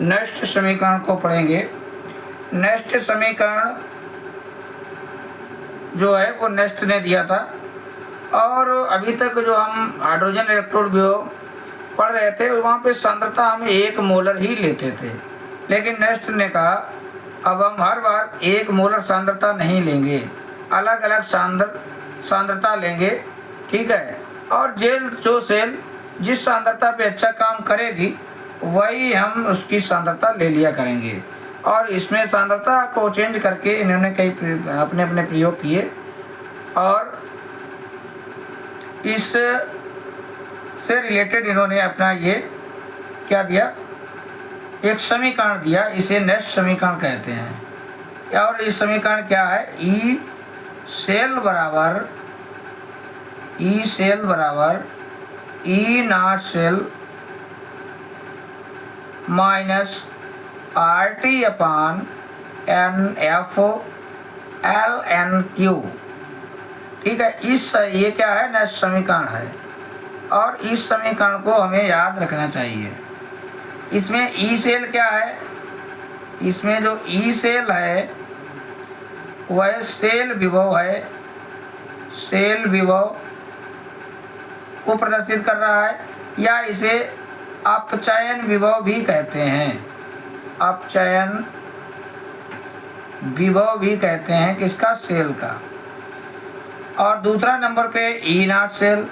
Next समीकरण को पढ़ेंगे। नेक्स्ट समीकरण जो है वो नेक्स्ट ने दिया था, और अभी तक जो हम हाइड्रोजन इलेक्ट्रोड विभव पढ़ रहे थे वहाँ पे सांद्रता हम 1 मोलर ही लेते थे, लेकिन नेक्स्ट ने कहा अब हम हर बार 1 मोलर सांद्रता नहीं लेंगे, अलग अलग सांद्रता लेंगे, ठीक है। और जो सेल जिस सांद्रता पे अच्छा काम करेगी वही हम उसकी सांद्रता ले लिया करेंगे। और इसमें सांद्रता को चेंज करके इन्होंने कई अपने अपने प्रयोग किए, और इस से रिलेटेड इन्होंने अपना ये क्या दिया, एक समीकरण दिया, इसे नेक्स्ट समीकरण कहते हैं। और इस समीकरण क्या है, ई सेल बराबर E naught cell minus RT upon NF ln Q, ठीक है। ये क्या है, नेक्स्ट समीकरण है, और इस समीकरण को हमें याद रखना चाहिए। इसमें ई सेल क्या है, इसमें जो ई सेल है वह सेल विभव है, सेल विभव को प्रदर्शित कर रहा है, या इसे अपचयन विभव भी कहते हैं, अपचयन विभव भी कहते हैं किसका, सेल का। और दूसरा नंबर पे ई नॉट सेल,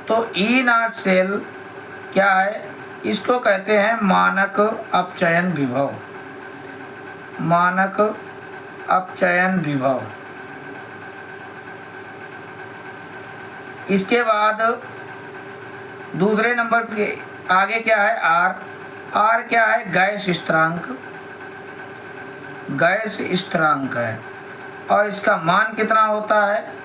तो ई नॉट सेल क्या है, इसको कहते हैं मानक अपचयन विभव, मानक अपचयन विभव। इसके बाद दूसरे नंबर के आगे क्या है, आर क्या है, गैस स्थिरांक, गैस स्थिरांक है, और इसका मान कितना होता है,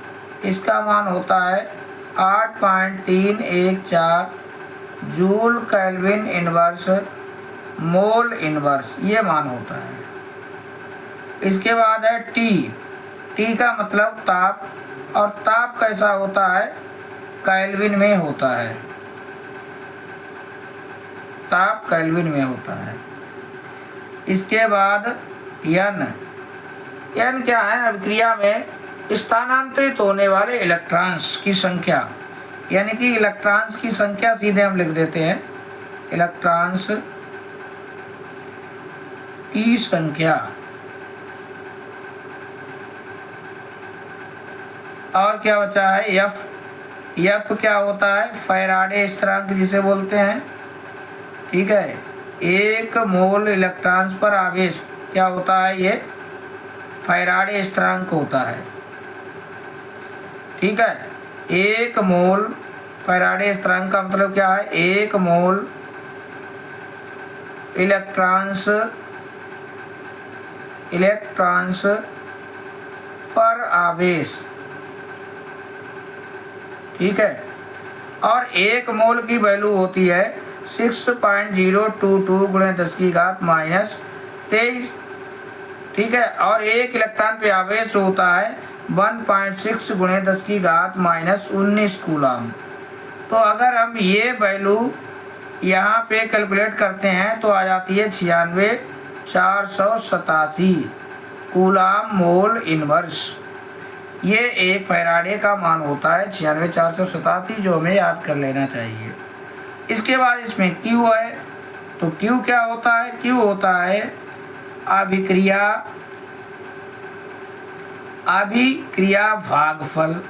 इसका मान होता है 8.314 joule kelvin inverse mole inverse, ये मान होता है। इसके बाद है टी का मतलब ताप, और ताप कैसा होता है, केल्विन में होता है, ताप केल्विन में होता है। इसके बाद एन क्या है, अभिक्रिया में स्थानांतरित होने वाले इलेक्ट्रॉन्स की संख्या, यानी कि इलेक्ट्रॉन्स की संख्या सीधे हम लिख देते हैं, इलेक्ट्रॉन्स की संख्या। और क्या बचा है, एफ क्या होता है, फैराडे स्थिरांक जिसे बोलते हैं, ठीक है। 1 मोल इलेक्ट्रॉन्स पर आवेश क्या होता है, ये फैराडे स्थिरांक होता है, ठीक है। 1 मोल फैराडे स्थिरांक का मतलब क्या है, 1 मोल इलेक्ट्रॉन्स पर आवेश, ठीक है। और 1 मोल की वैल्यू होती है 6.022 × 10⁻⁻23, ठीक है। और 1 इलेक्ट्रॉन पे आवेश होता है 1.6 × 10⁻⁻19 कूलम। तो अगर हम ये वैल्यू यहाँ पे कैलकुलेट करते हैं तो आ जाती है 96,487 कूलम मोल इनवर्स। ये एक फैराडे का मान होता है 96,487, जो हमें याद कर लेना चाहिए। इसके बाद इसमें Q है, तो Q क्या होता है, Q होता है अभिक्रिया भागफल।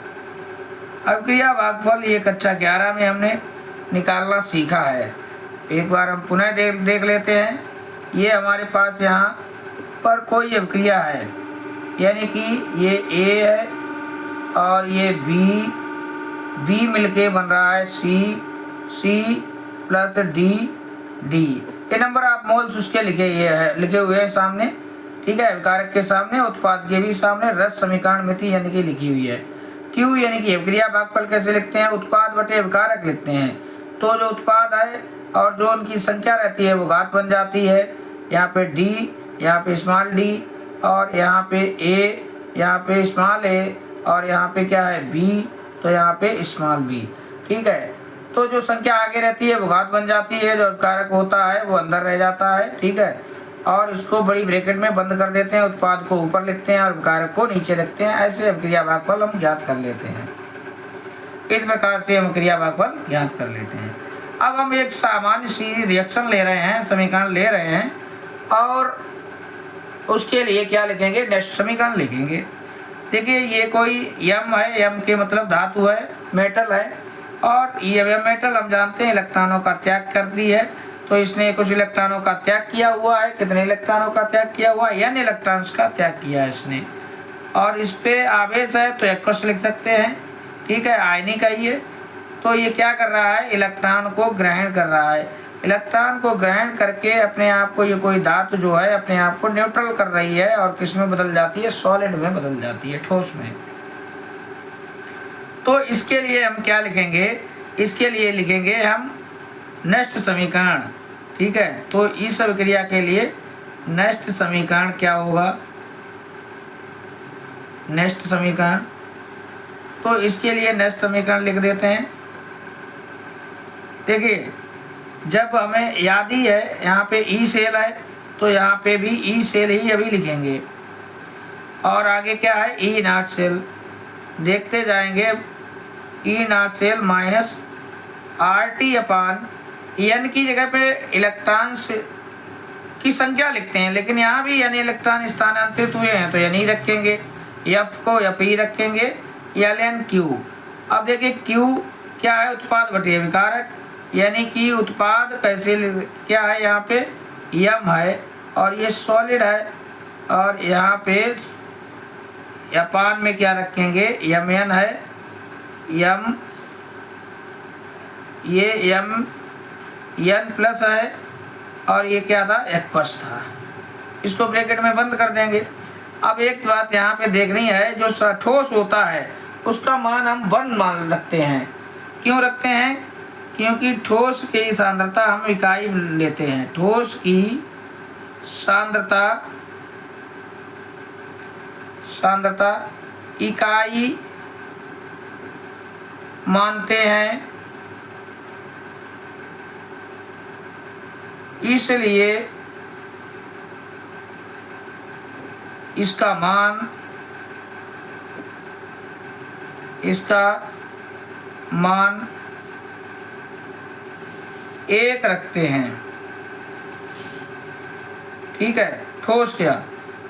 अभिक्रिया भागफल ये कक्षा 11 में हमने निकालना सीखा है, एक बार हम पुनः देख लेते हैं। ये हमारे पास यहाँ पर कोई अभिक्रिया है, यानी कि ये A है और ये B मिलके बन रहा है C प्लस D। ये नंबर आप मोल्स उसके लिखे हुए हैं सामने, ठीक है। अभिकारक के सामने, उत्पाद के भी सामने, रस समीकरण मिति यानी कि लिखी हुई है। Q यानी कि अभिक्रिया भागफल कैसे लिखते हैं, उत्पाद बटे अभिकारक लिखते हैं। तो जो उत्पाद है और जो उनकी संख्या रहती है वो घात बन जाती है। यहाँ पे D, यहाँ पे स्मॉल d, और यहाँ पे A, यहाँ पे स्मॉल a, और यहाँ पे क्या है B, तो यहाँ पे स्मॉल b, ठीक है। तो जो संख्या आगे रहती है वो घात बन जाती है, जो कारक होता है वो अंदर रह जाता है। ठीक है, और इसको बड़ी ब्रैकेट में बंद कर देते हैं, उत्पाद को ऊपर लिखते हैं और कारक को नीचे रखते हैं। ऐसे हम क्रिया भागफल हम ज्ञात कर लेते हैं। इस प्रकार से हम क्रिया भागफल ज्ञात कर लेते हैं। अब हम एक सामान्य सी रिएक्शन ले रहे हैं, समीकरण ले रहे हैं, और उसके लिए क्या लिखेंगे, नेक्स्ट समीकरण लिखेंगे। देखिए ये कोई यम है, यम के मतलब धातु है, मेटल है, और ये मेटल हम जानते हैं इलेक्ट्रॉनों का त्याग करती है, तो इसने कुछ इलेक्ट्रॉनों का त्याग किया हुआ है। कितने इलेक्ट्रॉनों का त्याग किया हुआ है, n इलेक्ट्रॉन्स का त्याग किया है इसने, और इस पे आवेश है तो एक्वस लिख सकते हैं। ठीक है, आयनिक है ये, तो ये क्या कर रहा है, इलेक्ट्रॉन को ग्रहण कर रहा है। इलेक्ट्रॉन को ग्रहण करके अपने आप को, ये कोई धातु जो है अपने आप को न्यूट्रल कर रही है, और किस में बदल जाती है, सॉलिड में बदल जाती है, ठोस में। तो इसके लिए हम क्या लिखेंगे, इसके लिए लिखेंगे हम नेक्स्ट समीकरण। ठीक है, तो इस अभिक्रिया के लिए नेक्स्ट समीकरण क्या होगा, नेक्स्ट समीकरण, तो इसके लिए नेक्स्ट समीकरण लिख देते हैं। देखिए जब हमें याद ही है यहाँ पे ई सेल है, तो यहाँ पे भी ई सेल ही अभी लिखेंगे, और आगे क्या है, ई नॉट सेल। देखते जाएंगे, E naught cell minus R T upon N की जगह पे इलेक्ट्रॉन्स की संख्या लिखते हैं, लेकिन यहाँ भी यानी इलेक्ट्रॉन स्थानांतरित हुए हैं तो यानी रखेंगे, एफ को एफ ही रखेंगे, एल एन क्यू। अब देखिए क्यू क्या है, उत्पाद बटे विकारक, यानी कि उत्पाद कैसे क्या है, यहाँ पे यम है और ये सॉलिड है, और यहाँ पे अपान में क्या रखेंगे, यम एन है, यम ये यम एन प्लस है, और ये क्या था, एक्वस था। इसको ब्रैकेट में बंद कर देंगे। अब एक बात यहाँ पे देखनी है, जो ठोस होता है उसका मान हम 1 मान रखते हैं। क्यों रखते हैं, क्योंकि ठोस की सांद्रता हम इकाई लेते हैं, ठोस की सांद्रता इकाई मानते हैं, इसलिए इसका मान 1 रखते हैं। ठीक है, ठोस क्या,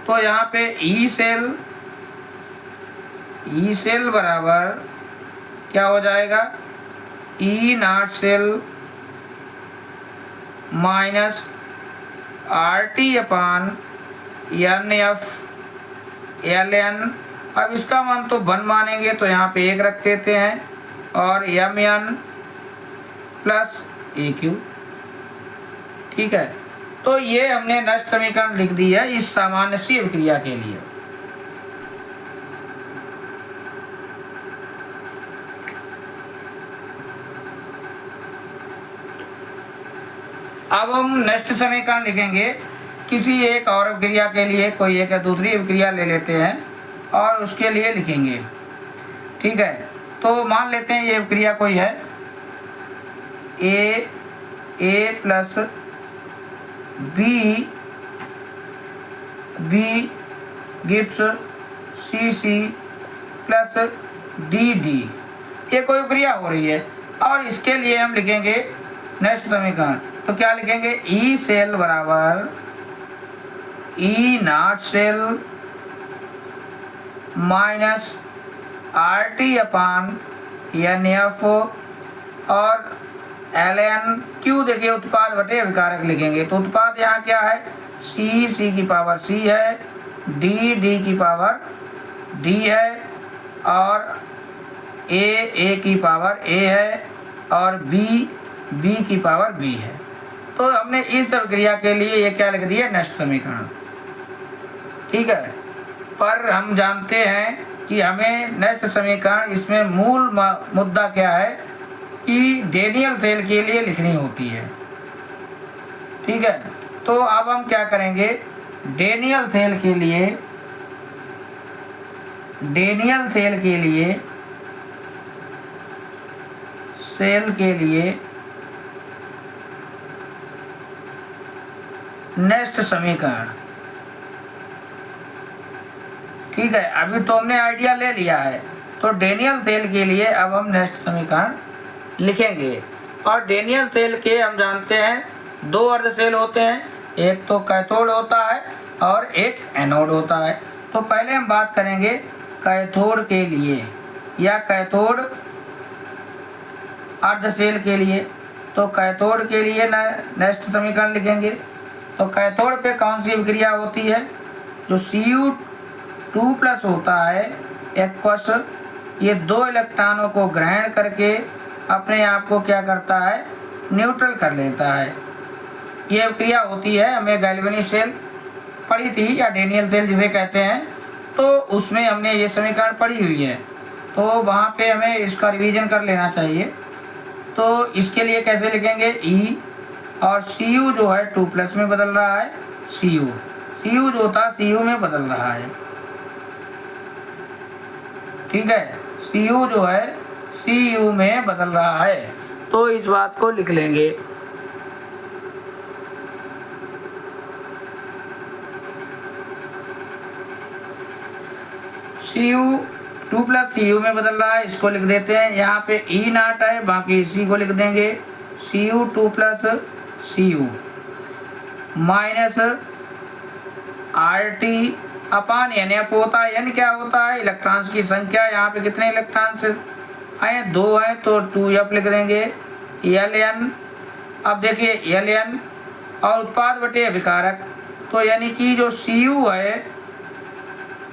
तो यहाँ पे ई सेल बराबर क्या हो जाएगा, E naught cell minus R T upon N F L N. अब इसका मान तो 1 मानेंगे तो यहाँ पे 1 रख देते हैं, और एम एन प्लस ए क्यू। ठीक है, तो ये हमने नेक्स्ट समीकरण लिख दी है इस सामान्य सी अभिक्रिया के लिए। अब हम नेक्स्ट समीकरण लिखेंगे किसी एक और अभिक्रिया के लिए, कोई एक या दूसरी अभिक्रिया ले लेते हैं और उसके लिए लिखेंगे। ठीक है, तो मान लेते हैं ये अभिक्रिया कोई है, A plus B gives C plus D. ये कोई अभिक्रिया हो रही है, और इसके लिए हम लिखेंगे नेक्स्ट समीकरण। तो क्या लिखेंगे, ई सेल बराबर E naught cell minus R T upon N F, और एल एन क्यू। देखिए उत्पाद बटे अभिकारक लिखेंगे, तो उत्पाद यहाँ क्या है, सी की पावर सी है, डी की पावर डी है, और ए की पावर ए है, और बी की पावर बी है। तो हमने इस अभिक्रिया के लिए ये क्या लिख दिया, नेक्स्ट समीकरण। ठीक है, पर हम जानते हैं कि हमें नेक्स्ट समीकरण, इसमें मूल मुद्दा क्या है कि डेनियल सेल के लिए लिखनी होती है। ठीक है, तो अब हम क्या करेंगे, डेनियल सेल के लिए सेल के लिए नेस्ट समीकरण। ठीक है, अभी तो हमने आइडिया ले लिया है, तो डेनियल सेल के लिए अब हम नेस्ट समीकरण लिखेंगे। और डेनियल सेल के हम जानते हैं दो अर्ध सेल होते हैं, एक तो कैथोड होता है और एक एनोड होता है। तो पहले हम बात करेंगे कैथोड के लिए या कैथोड अर्ध सेल के लिए। तो कैथोड के लिए नेस्ट समीकरण लिखेंगे। तो कैथोड पे कौन सी अभिक्रिया होती है? जो Cu2+ होता है एक्वस, ये 2 इलेक्ट्रॉनों को ग्रहण करके अपने आप को क्या करता है? न्यूट्रल कर लेता है। ये अभिक्रिया होती है, हमें गैल्वेनी सेल पढ़ी थी या डेनियल सेल जिसे कहते हैं, तो उसमें हमने ये समीकरण पढ़ी हुई है, तो वहाँ पे हमें इसका रिवीजन कर लेना चाहिए। तो इसके लिए कैसे लिखेंगे? E और Cu जो है 2+ में बदल रहा है, Cu जो था Cu में बदल रहा है। ठीक है, Cu जो है Cu में बदल रहा है, तो इस बात को लिख लेंगे। Cu2+ Cu में बदल रहा है, इसको लिख देते हैं। यहाँ पे E0 है, बाकी इसी को लिख देंगे। Cu2+ Cu माइनस RT अपान N। F होता है, N क्या होता है? इलेक्ट्रॉन्स की संख्या। यहाँ पे कितने इलेक्ट्रॉन्स आए? 2 हैं, तो 2F लिख देंगे। Ln, अब देखिए Ln और उत्पाद बटे अभिकारक, तो यानी कि जो Cu है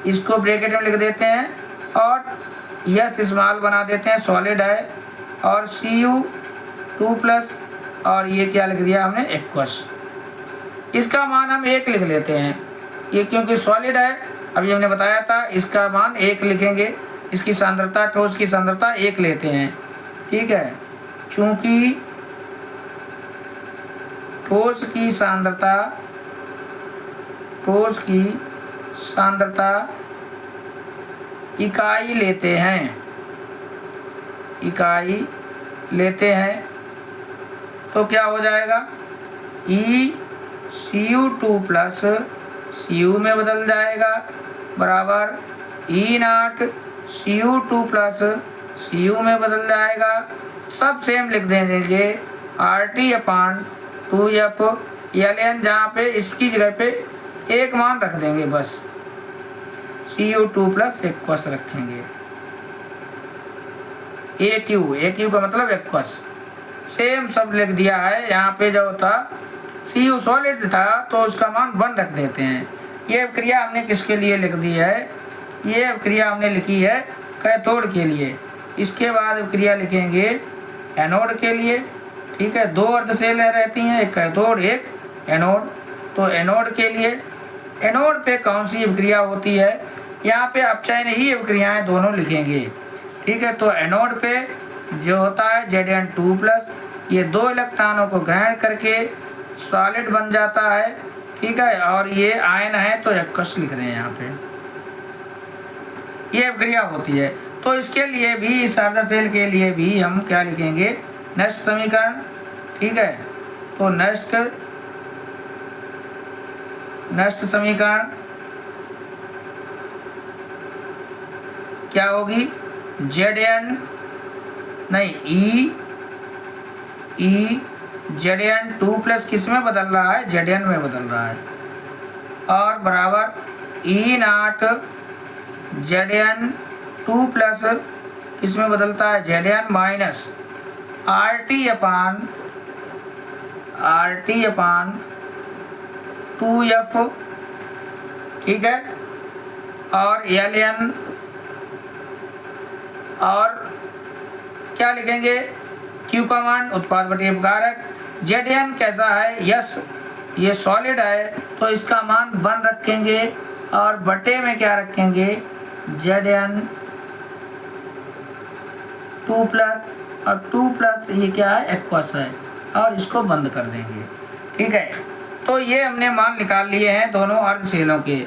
इसको ब्रैकेट में लिख देते हैं और यस स्मॉल बना देते हैं, सॉलिड है। और Cu2+ और ये क्या लिख दिया हमने? एक्वस। इसका मान हम 1 लिख लेते हैं, ये क्योंकि सॉलिड है, अभी हमने बताया था, इसका मान 1 लिखेंगे। इसकी सांद्रता, ठोस की सांद्रता 1 लेते हैं। ठीक है, चूंकि ठोस की सांद्रता इकाई लेते हैं, तो क्या हो जाएगा? E Cu2+ Cu में बदल जाएगा बराबर E0 Cu2+ Cu में बदल जाएगा। सब सेम लिख देंगे, RT अपान 2F Ln, जहाँ पे इसकी जगह पे एक मान रख देंगे बस, Cu2+ एक्वस रखेंगे। AQ का मतलब एक्वस, सेम सब लिख दिया है। यहाँ पे जो था Cu सॉलिड था तो उसका मान 1 रख देते हैं। ये क्रिया हमने किसके लिए लिख दी है? ये क्रिया हमने लिखी है कैथोड के लिए। इसके बाद क्रिया लिखेंगे एनोड के लिए। ठीक है, 2 अर्ध सेलें रहती हैं, एक कैथोड एक एनोड। तो एनोड के लिए, एनोड पे कौन सी अभिक्रिया होती है? यहाँ पे अपचयन ही अभिक्रियाएं दोनों लिखेंगे। ठीक है, तो एनोड पे जो होता है Zn2+, ये 2 इलेक्ट्रॉनों को ग्रहण करके सॉलिड बन जाता है। ठीक है, और ये आयन है तो एक्वस लिख रहे हैं यहाँ पे, ये अभिक्रिया होती है। तो इसके लिए भी, इस अर्ध सेल के लिए भी हम क्या लिखेंगे? नेस्ट समीकरण। ठीक है, तो नेस्ट समीकरण क्या होगी? Zn नहीं, E Zn2+ किस में बदल रहा है? Zn में बदल रहा है, और बराबर E0 Zn2+ किस में बदलता है? Zn माइनस RT अपान 2F। ठीक है, और Ln, और क्या लिखेंगे? Q का मान उत्पाद बटे अभिकारक। Zn कैसा है? यस, ये सॉलिड है तो इसका मान 1 रखेंगे, और बटे में क्या रखेंगे? Zn2+, और 2+ ये क्या है? एक्वस है, और इसको बंद कर देंगे। ठीक है, तो ये हमने मान निकाल लिए हैं दोनों अर्ध सेलों के।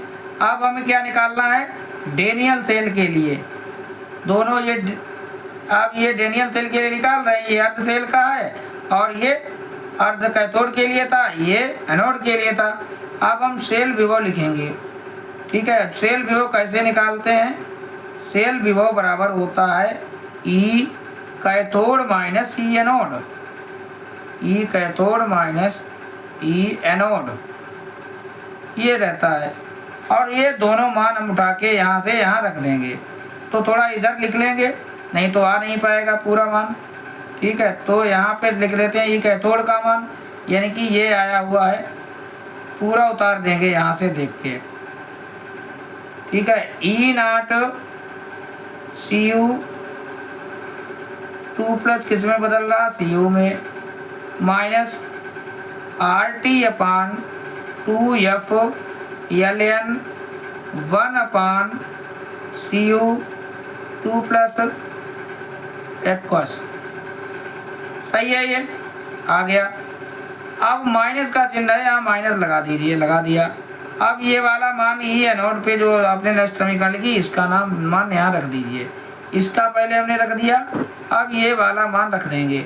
अब हमें क्या निकालना है? डेनियल सेल के लिए। दोनों ये अब ये डेनियल सेल के लिए निकाल रहे हैं, ये अर्ध सेल का है और ये अर्ध कैथोड के लिए था, ये एनोड के लिए था। अब हम सेल विभव लिखेंगे, ठीक है। सेल विभव कैसे निकालते हैं? सेल विभव बराबर होता है ई कैथोड माइनस ई एनोड, ई कैथोड माइनस ई एनोड, ये रहता है। और ये दोनों मान हम उठा के यहाँ से यहाँ रख देंगे, तो थोड़ा इधर लिख लेंगे, नहीं तो आ नहीं पाएगा पूरा मान, ठीक है। तो यहाँ पे लिख देते हैं ई कैथोड का मान, यानी कि ये आया हुआ है, पूरा उतार देंगे यहाँ से देख के, ठीक है। ई नाट सी यू 2 प्लस किस में बदल रहा? सी यू में, minus R T upon 2 F L N 1 upon C U 2 plus aqueous. सही है, ये आ गया। अब माइनस का चिन्ह है, यहाँ माइनस लगा दीजिए, लगा दिया। अब ये वाला मान ई एनोड पे जो आपने नेक्स्ट समीकरण लिखी, इसका नाम मान यहाँ रख दीजिए, इसका पहले हमने रख दिया, अब ये वाला मान रख देंगे।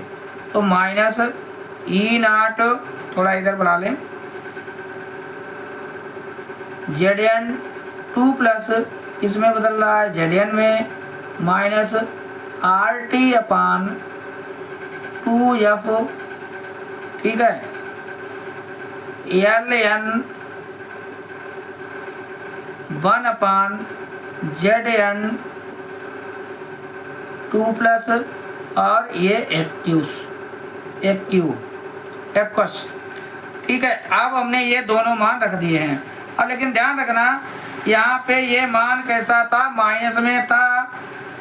तो माइनस ई नाट, थोड़ा इधर बढ़ा लें, जेड एन 2 प्लस इसमें बदल रहा है जेड एन में, minus R T upon 2 F, ठीक है, L N 1 upon Z N 2 plus और ये एक्वस, ठीक है। अब हमने ये दोनों मान रख दिए हैं। और लेकिन ध्यान रखना, यहाँ पे ये मान कैसा था? माइनस में था,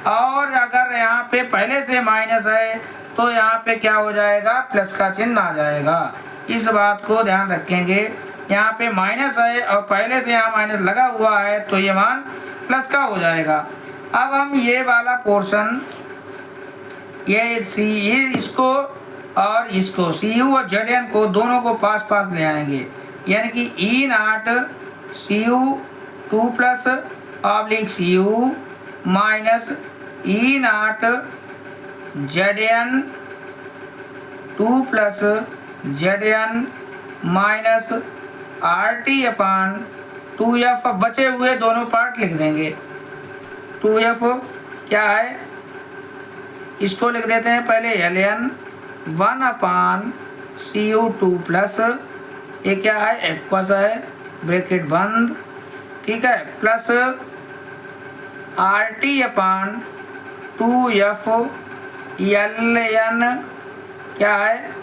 और अगर यहाँ पे पहले से माइनस है तो यहाँ पे क्या हो जाएगा? प्लस का चिन्ह आ जाएगा। इस बात को ध्यान रखेंगे, यहाँ पे माइनस है और पहले से यहाँ माइनस लगा हुआ है तो ये मान प्लस का हो जाएगा। अब हम ये वाला पोर्शन, ये इसको और इसको सी यू और जेड एन को दोनों को पास पास ले आएंगे, यानी कि E naught C U 2 plus oblique C U minus E naught Z N 2 plus Z N minus R T upon 2 F. बचे हुए दोनों पार्ट लिख देंगे। 2 एफ क्या है? इसको लिख देते हैं पहले L N 1 upon C U 2 plus, ये क्या है? एक्वस है, ब्रैकेट बंद, ठीक है, plus R T upon 2 F L N क्या है?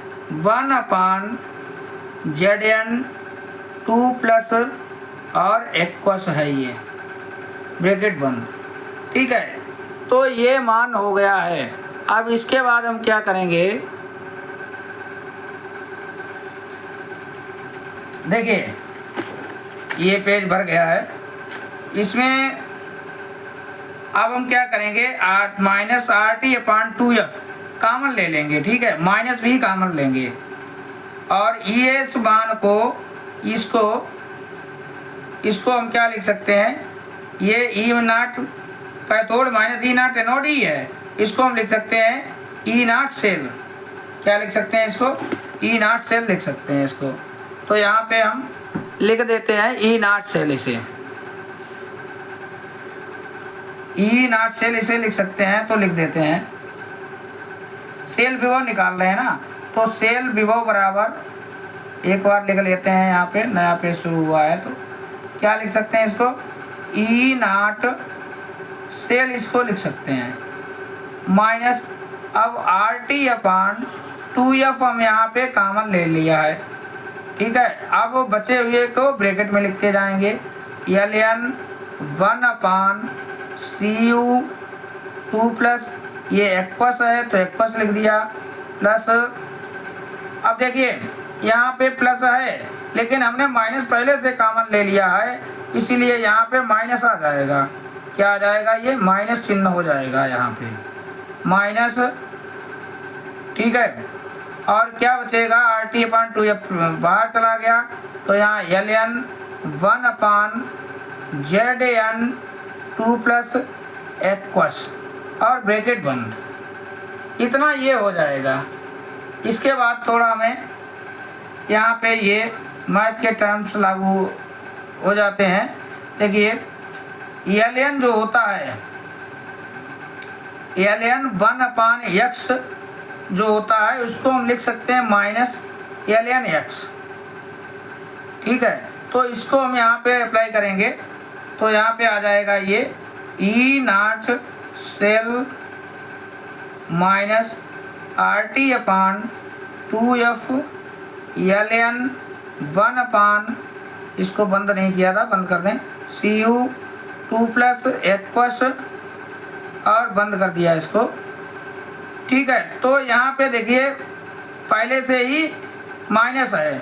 1 अपान जेड एन 2 प्लस और एक्वस है, ये ब्रैकेट बंद, ठीक है। तो ये मान हो गया है। अब इसके बाद हम क्या करेंगे? देखिए, ये पेज भर गया है, इसमें अब हम क्या करेंगे? Minus R T upon 2 F कामन ले लेंगे, ठीक है, माइनस भी कामन लेंगे, और इस मान को इसको हम क्या लिख सकते हैं? ये ई नाट कैथोड माइनस ई नाट एनोड ही है, इसको हम लिख सकते हैं ई नाट सेल। क्या लिख सकते हैं इसको? ई नाट सेल लिख सकते हैं इसको। तो यहाँ पे हम लिख देते हैं ई नाट सेल, इसे ई नाट सेल इसे लिख सकते हैं, तो लिख देते हैं। सेल विभव निकाल रहे हैं ना, तो सेल विभव बराबर एक बार लिख लेते हैं, यहाँ पे नया पेज शुरू हुआ है, तो क्या लिख सकते हैं इसको? ई नाट सेल इसको लिख सकते हैं, माइनस अब आर टी अपान 2 एफ हम यहाँ पे कॉमन ले लिया है, ठीक है। अब बचे हुए को ब्रैकेट में लिखते जाएंगे, L N 1 upon C U 2 plus, ये एक्वस है तो एक्वस लिख दिया, प्लस अब देखिए यहाँ पे प्लस है लेकिन हमने माइनस पहले से कॉमन ले लिया है, इसीलिए यहाँ पे माइनस आ जाएगा। क्या आ जाएगा? ये माइनस चिन्ह हो जाएगा यहाँ पे, माइनस, ठीक है। और क्या बचेगा? आर टी अपान 2 एफ बाहर चला गया, तो यहाँ L N 1 upon Z N 2 plus aqueous और ब्रैकेट बंद, इतना ये हो जाएगा। इसके बाद थोड़ा हमें यहाँ पे ये मैथ के टर्म्स लागू हो जाते हैं। देखिए ln जो होता है, ln 1/x जो होता है उसको हम लिख सकते हैं -ln x। ठीक है, तो इसको हम यहाँ पे अप्लाई करेंगे तो यहाँ पे आ जाएगा ये E0 सेल -RT/2f ln 1/, इसको बंद नहीं किया था, बंद कर दें, cu 2 + एक्वस और बंद कर दिया इसको। ठीक है, तो यहाँ पे देखिए पहले से ही माइनस है,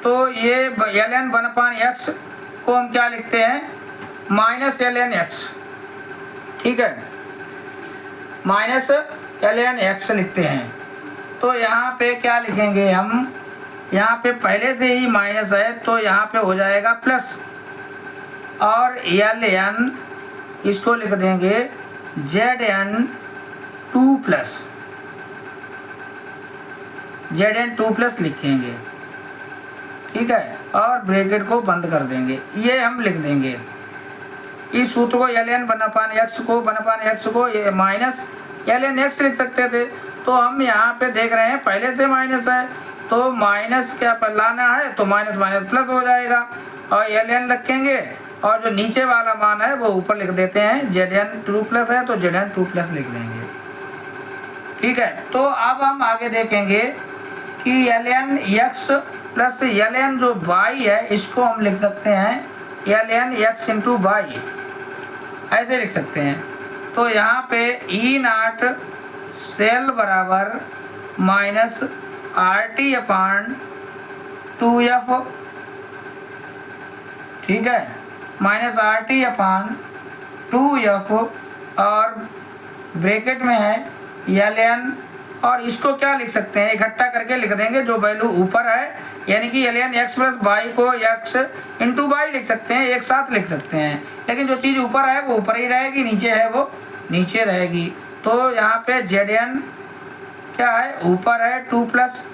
तो ये ln 1/x को हम क्या लिखते हैं -ln x। ठीक है, -ln x लिखते हैं। तो यहाँ पे क्या लिखेंगे हम, यहाँ पे पहले से ही माइनस है तो यहाँ पे हो जाएगा प्लस, और ln इसको लिख देंगे zn 2+, zn 2+ लिखेंगे। ठीक है, और ब्रैकेट को बंद कर देंगे, ये हम लिख देंगे। इस सूत्र को ln 1/x को ये -ln x लिख सकते थे, तो हम यहाँ पे देख रहे हैं पहले से माइनस है तो माइनस क्या पर लाना है तो माइनस प्लस हो जाएगा, और ln रखेंगे और जो नीचे वाला मान है वो ऊपर लिख देते हैं। zn 2+ है तो zn 2+ लिख देंगे। ठीक है, तो अब हम आगे देखेंगे कि ln x प्लस ln जो y है इसको हम लिख सकते हैं ln x × y, ऐसे लिख सकते हैं। तो यहाँ पे E0 सेल बराबर -RT/2f, ठीक है, -RT/2f और ब्रैकेट में है ln, और इसको क्या लिख सकते हैं इकट्ठा करके लिख देंगे जो वैल्यू ऊपर है, यानी कि ln x + y को x × y लिख सकते हैं, एक साथ लिख सकते हैं, लेकिन जो चीज़ ऊपर है वो ऊपर ही रहेगी, नीचे है वो नीचे रहेगी। तो यहाँ पे zn क्या है ऊपर है 2+,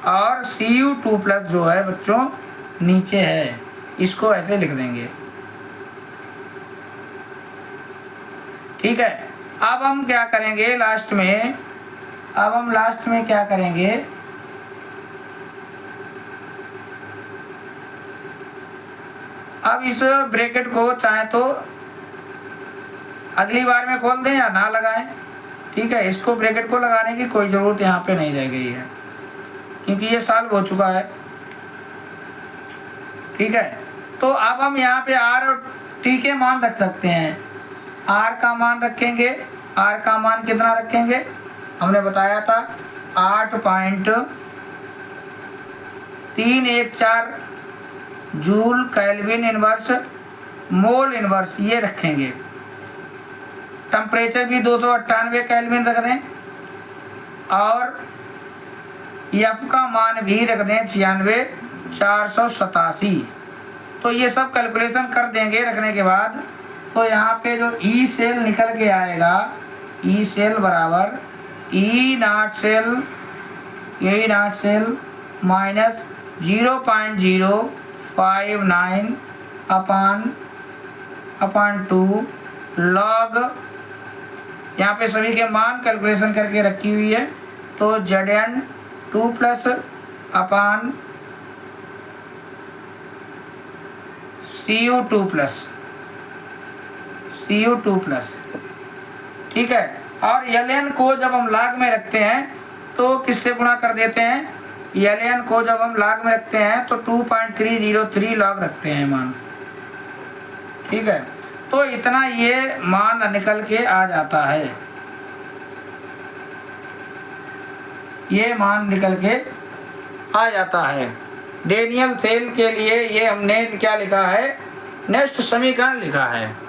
और cu 2+ जो है बच्चों नीचे है, इसको ऐसे लिख देंगे। ठीक है, अब हम क्या करेंगे लास्ट में, क्या करेंगे, अब इस ब्रैकेट को चाहे तो अगली बार में खोल दें या ना लगाएं। ठीक है, इसको ब्रैकेट को लगाने की कोई ज़रूरत यहाँ पे नहीं रह गई है क्योंकि ये सॉल्व हो चुका है। ठीक है, तो अब हम यहाँ पे r और t के मान रख सकते हैं। r का मान रखेंगे, r का मान कितना रखेंगे, हमने बताया था 8.314 joule kelvin inverse mole inverse ये रखेंगे। टेम्परेचर भी 298 केल्विन रख दें, और F का मान भी रख दें 96,487। तो ये सब कैलकुलेशन कर देंगे रखने के बाद, तो यहाँ पे जो E सेल निकल के आएगा, E सेल बराबर E0 सेल -0.059/2 log, यहाँ पे सभी के मान कैलकुलेशन करके रखी हुई है। तो zn 2+ अपान cu 2+, ठीक है। और ln को जब हम log में रखते हैं तो किससे गुणा कर देते हैं, ln को जब हम log में रखते हैं तो 2.303 log रखते हैं मान। ठीक है, तो इतना ये मान निकल के आ जाता है, ये मान निकल के आ जाता है। डेनियल सेल के लिए ये हमने क्या लिखा है, नेक्स्ट समीकरण लिखा है।